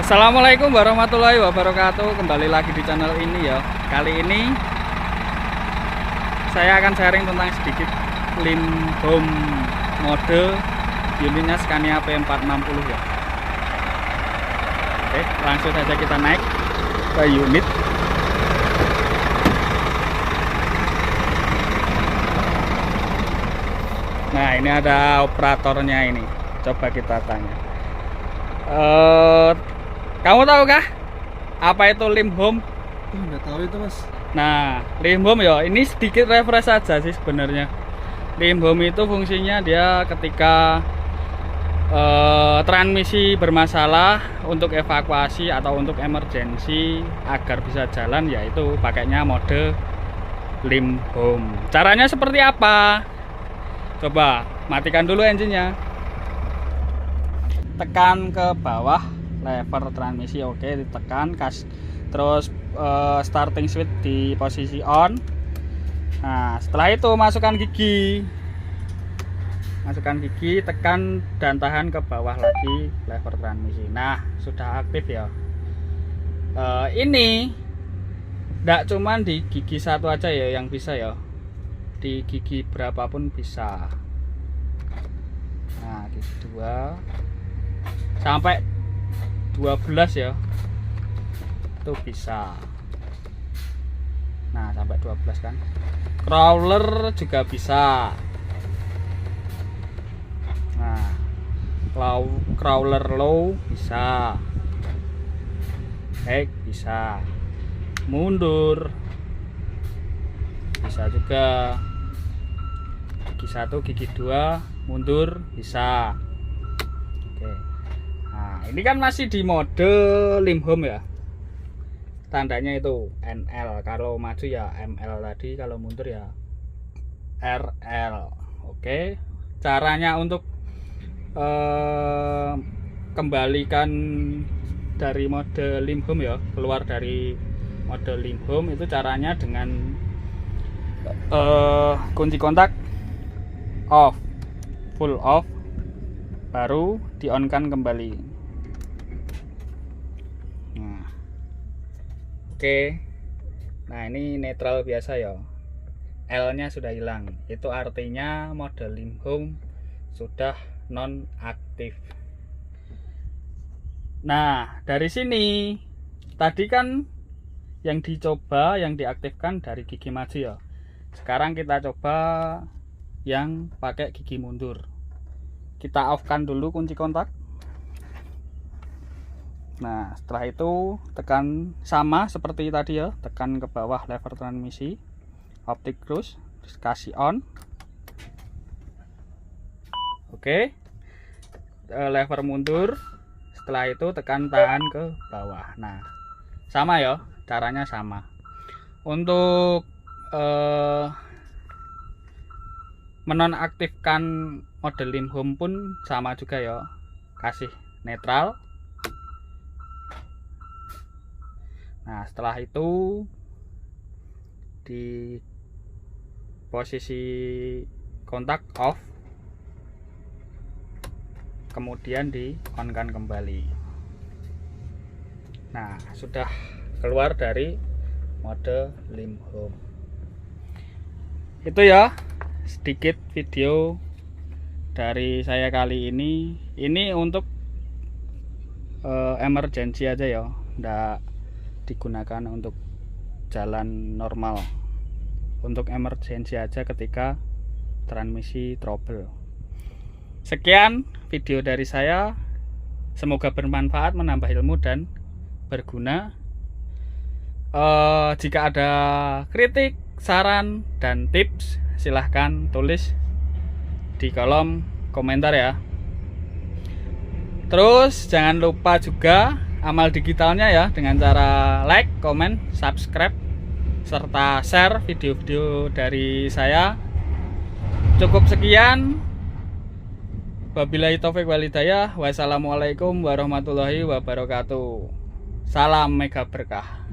Assalamualaikum warahmatullahi wabarakatuh. Kembali lagi di channel ini ya. Kali ini saya akan sharing tentang sedikit lim home mode unitnya Scania P460 ya. Oke, langsung saja kita naik ke unit. Nah, ini ada operatornya ini. Coba kita tanya. Kamu tahu kah apa itu lim home? Nggak tahu itu, Mas. Nah, lim home ya, ini sedikit refresh saja sih sebenarnya. Lim home itu fungsinya dia ketika transmisi bermasalah, untuk evakuasi atau untuk emergensi agar bisa jalan, yaitu pakainya mode lim home. Caranya seperti apa? Coba matikan dulu engine-nya. Tekan ke bawah lever transmisi, oke, ditekan, terus starting switch di posisi on. Nah, setelah itu masukkan gigi, tekan dan tahan ke bawah lagi lever transmisi. Nah, sudah aktif ya. Ini tidak cuman di gigi satu aja ya yang bisa ya, di gigi berapapun bisa. Nah, gigi 2 sampai 12 ya, itu bisa. Nah, sampai 12 kan. Crawler juga bisa. Nah, crawler low bisa, back bisa, mundur bisa juga, gigi 1 gigi 2 mundur bisa. Oke. Nah, ini kan masih di mode lim home ya. Tandanya itu NL, kalau maju ya ML tadi, kalau mundur ya RL. Oke. Caranya untuk kembalikan dari mode lim home ya, keluar dari mode lim home itu caranya dengan kunci kontak off, full off, baru di on kan kembali. Nah, oke. Nah, ini netral biasa ya, L nya sudah hilang, itu artinya mode lim home sudah non aktif. Nah, dari sini tadi kan yang dicoba, yang diaktifkan dari gigi maju ya. Sekarang kita coba yang pakai gigi mundur. Kita off kan dulu kunci kontak. Nah, setelah itu tekan sama seperti tadi ya, tekan ke bawah lever transmisi, optic cruise, terus kasih on. Oke. Lever mundur. Setelah itu tekan tahan ke bawah. Nah, sama ya, caranya sama. Untuk menonaktifkan mode lim home pun sama juga ya, kasih netral. Nah, setelah itu di posisi kontak off, kemudian di on kan kembali. Nah, sudah keluar dari mode lim home. Itu ya sedikit video dari saya kali ini. Ini untuk emergency aja ya, ndak digunakan untuk jalan normal. Untuk emergency aja ketika transmisi trouble. Sekian video dari saya, semoga bermanfaat, menambah ilmu dan berguna. Jika ada kritik, saran, dan tips, silahkan tulis di kolom komentar ya. Terus jangan lupa juga amal digitalnya ya, dengan cara like, comment, subscribe, serta share video-video dari saya. Cukup sekian. Wabillahi taufik walhidayah. Wassalamualaikum warahmatullahi wabarakatuh. Salam mega berkah.